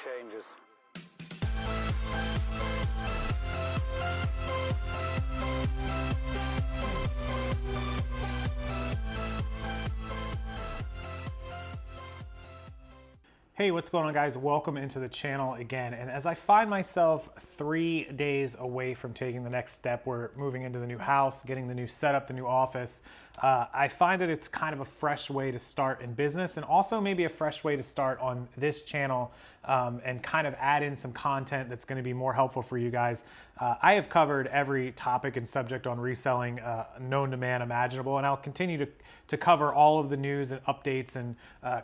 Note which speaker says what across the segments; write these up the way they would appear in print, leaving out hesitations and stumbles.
Speaker 1: changes.
Speaker 2: Hey, what's going on, guys? Welcome into the channel again. And as I find myself 3 days away from taking the next step, we're moving into the new house, getting the new setup, the new office. I find that it's kind of a fresh way to start in business, and also maybe a fresh way to start on this channel and kind of add in some content that's going to be more helpful for you guys. I have covered every topic and subject on reselling known to man imaginable, and I'll continue to cover all of the news and updates and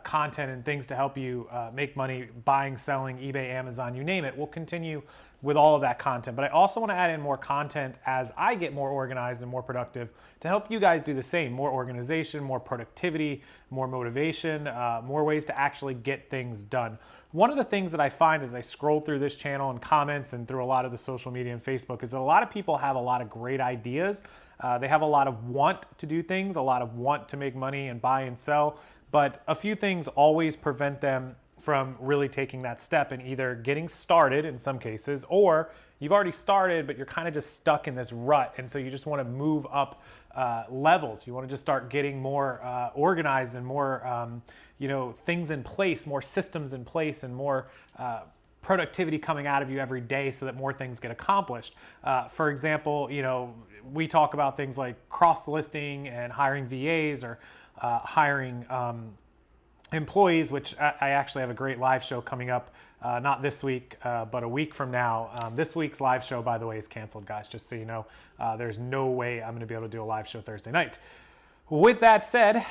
Speaker 2: content and things to help you make money buying, selling, eBay, Amazon, you name it. We'll continue with all of that content, but I also want to add in more content as I get more organized and more productive to help you guys do the same. More organization, more productivity, more motivation, more ways to actually get things done. One of the things that I find as I scroll through this channel and comments and through a lot of the social media and Facebook is that a lot of people have a lot of great ideas. They have a lot of want to do things, a lot of want to make money and buy and sell, but a few things always prevent them from really taking that step and either getting started in some cases, or you've already started, but you're kind of just stuck in this rut. And so you just want to move up levels. You want to just start getting more organized and more, things in place, more systems in place, and more productivity coming out of you every day so that more things get accomplished. For example, we talk about things like cross-listing and hiring VAs or hiring employees, which I actually have a great live show coming up, not this week, but a week from now. This week's live show, by the way, is canceled, guys, just so you know. There's no way I'm going to be able to do a live show Thursday night. With that said,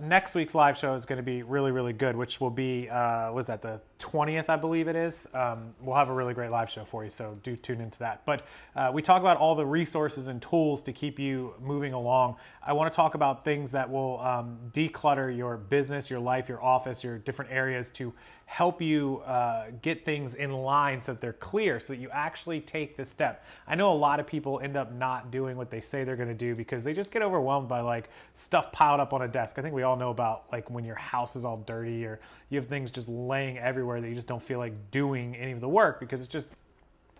Speaker 2: next week's live show is going to be really, really good, which will be, was that the 20th, I believe it is. We'll have a really great live show for you, so do tune into that. But we talk about all the resources and tools to keep you moving along. I want to talk about things that will declutter your business, your life, your office, your different areas to help you get things in line so that they're clear, so that you actually take the step. I know a lot of people end up not doing what they say they're going to do because they just get overwhelmed by like stuff piled up on a desk. I think we all know about like when your house is all dirty or you have things just laying everywhere that you just don't feel like doing any of the work because it's just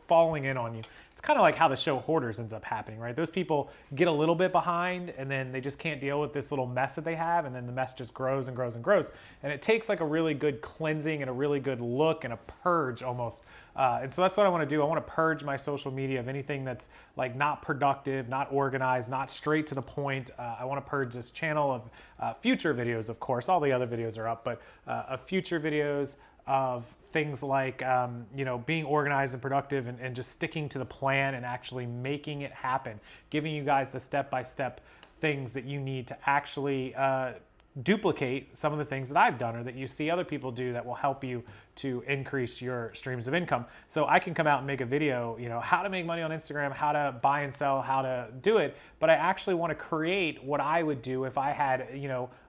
Speaker 2: falling in on you. It's kind of like how the show Hoarders ends up happening, right? Those people get a little bit behind and then they just can't deal with this little mess that they have, and then the mess just grows and grows and grows. And it takes like a really good cleansing and a really good look and a purge almost. And so that's what I want to do. I want to purge my social media of anything that's like not productive, not organized, not straight to the point. I want to purge this channel of future videos, of course. All the other videos are up, but of future videos of things like, being organized and productive and just sticking to the plan and actually making it happen, giving you guys the step-by-step things that you need to actually duplicate some of the things that I've done or that you see other people do that will help you to increase your streams of income. So I can come out and make a video, how to make money on Instagram, how to buy and sell, how to do it, but I actually want to create what I would do if I had,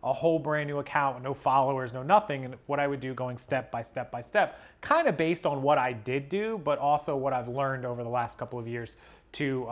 Speaker 2: a whole brand new account with no followers, no nothing, and what I would do going step by step by step, kind of based on what I did do, but also what I've learned over the last couple of years to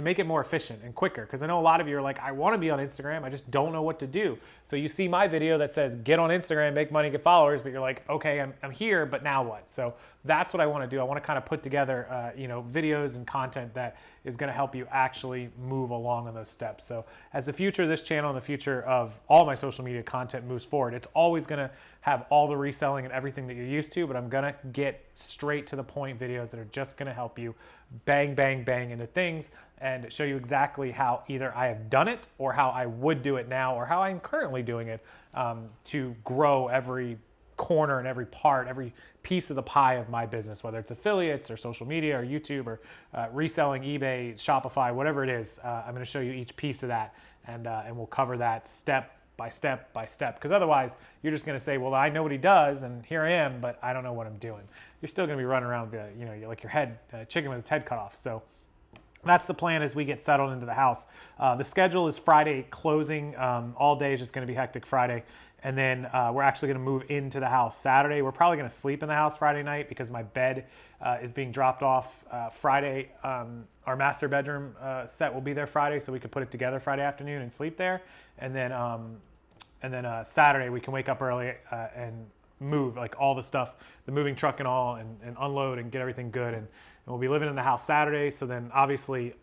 Speaker 2: make it more efficient and quicker. Because I know a lot of you are like, I want to be on Instagram, I just don't know what to do. So you see my video that says, get on Instagram, make money, get followers, but you're like, okay, I'm here, but now what? So that's what I want to do. I want to kind of put together, videos and content that is going to help you actually move along on those steps. So as the future of this channel and the future of all my social media content moves forward, it's always going to have all the reselling and everything that you're used to, but I'm going to get straight to the point videos that are just going to help you bang, bang, bang into things and show you exactly how either I have done it or how I would do it now or how I'm currently doing it to grow every corner and every part, every piece of the pie of my business, whether it's affiliates or social media or YouTube or reselling, eBay, Shopify, whatever it is. I'm going to show you each piece of that, and we'll cover that step by step by step, because otherwise you're just going to say, well, I know what he does and here I am, but I don't know what I'm doing. You're still going to be running around with you're like your head, chicken with its head cut off. So that's the plan as we get settled into the house. The schedule is Friday closing. All day is just going to be hectic Friday. And then we're actually going to move into the house Saturday. We're probably going to sleep in the house Friday night because my bed is being dropped off Friday. Our master bedroom set will be there Friday, so we could put it together Friday afternoon and sleep there. And then Saturday we can wake up early and move like all the stuff, the moving truck and all, and unload and get everything good. And we'll be living in the house Saturday. So then obviously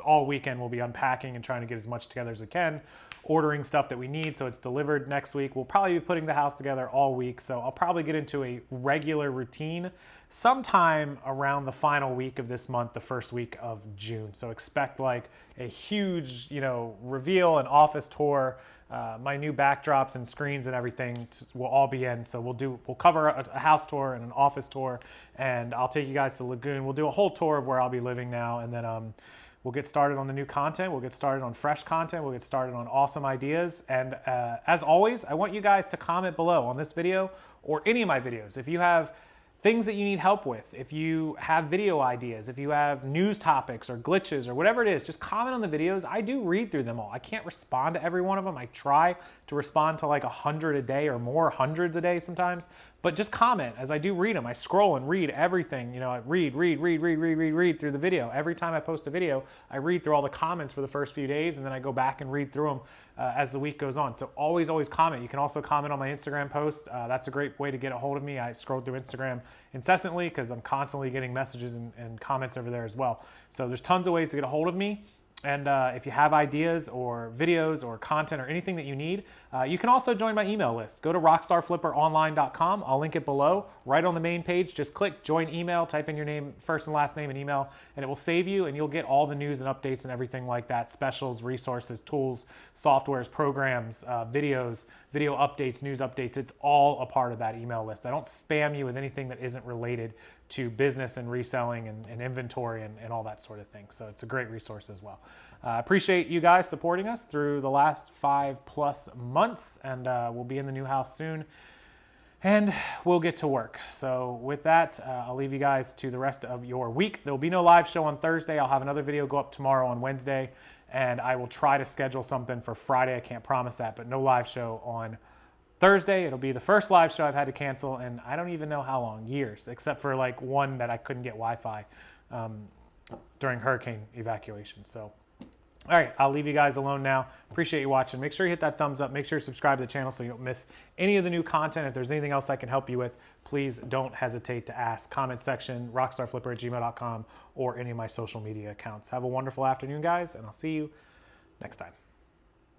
Speaker 2: all weekend we'll be unpacking and trying to get as much together as we can, ordering stuff that we need so it's delivered next week. We'll probably be putting the house together all week. So I'll probably get into a regular routine sometime around the final week of this month, the first week of June. So expect like a huge, reveal and office tour. My new backdrops and screens and everything will all be in. So we'll cover a house tour and an office tour, and I'll take you guys to Lagoon. We'll do a whole tour of where I'll be living now, and then we'll get started on the new content. We'll get started on fresh content. We'll get started on awesome ideas. And as always, I want you guys to comment below on this video or any of my videos. If you have things that you need help with, if you have video ideas, if you have news topics or glitches or whatever it is, just comment on the videos. I do read through them all. I can't respond to every one of them. I try to respond to like 100 a day or more, hundreds a day sometimes, but just comment as I do read them. I scroll and read everything, I read through the video. Every time I post a video, I read through all the comments for the first few days, and then I go back and read through them as the week goes on. So always comment. You can also comment on my Instagram post. That's a great way to get a hold of me. I scroll through Instagram incessantly because I'm constantly getting messages and comments over there as well. So there's tons of ways to get a hold of me. And if you have ideas or videos or content or anything that you need, you can also join my email list. Go to rockstarflipperonline.com. I'll link it below. Right on the main page, just click join email, type in your name, first and last name and email, and it will save you, and you'll get all the news and updates and everything like that, specials, resources, tools, softwares, programs, videos, video updates, news updates. It's all a part of that email list. I don't spam you with anything that isn't related to business and reselling and inventory and all that sort of thing. So it's a great resource as well. I appreciate you guys supporting us through the last 5+ months, and we'll be in the new house soon, and we'll get to work. So with that, I'll leave you guys to the rest of your week. There will be no live show on Thursday. I'll have another video go up tomorrow on Wednesday, and I will try to schedule something for Friday. I can't promise that, but no live show on Thursday. It'll be the first live show I've had to cancel, and I don't even know how long, years, except for like one that I couldn't get Wi-Fi during hurricane evacuation. So, all right, I'll leave you guys alone now. Appreciate you watching. Make sure you hit that thumbs up. Make sure you subscribe to the channel so you don't miss any of the new content. If there's anything else I can help you with, please don't hesitate to ask. Comment section, rockstarflipper@gmail.com, or any of my social media accounts. Have a wonderful afternoon, guys, and I'll see you next time.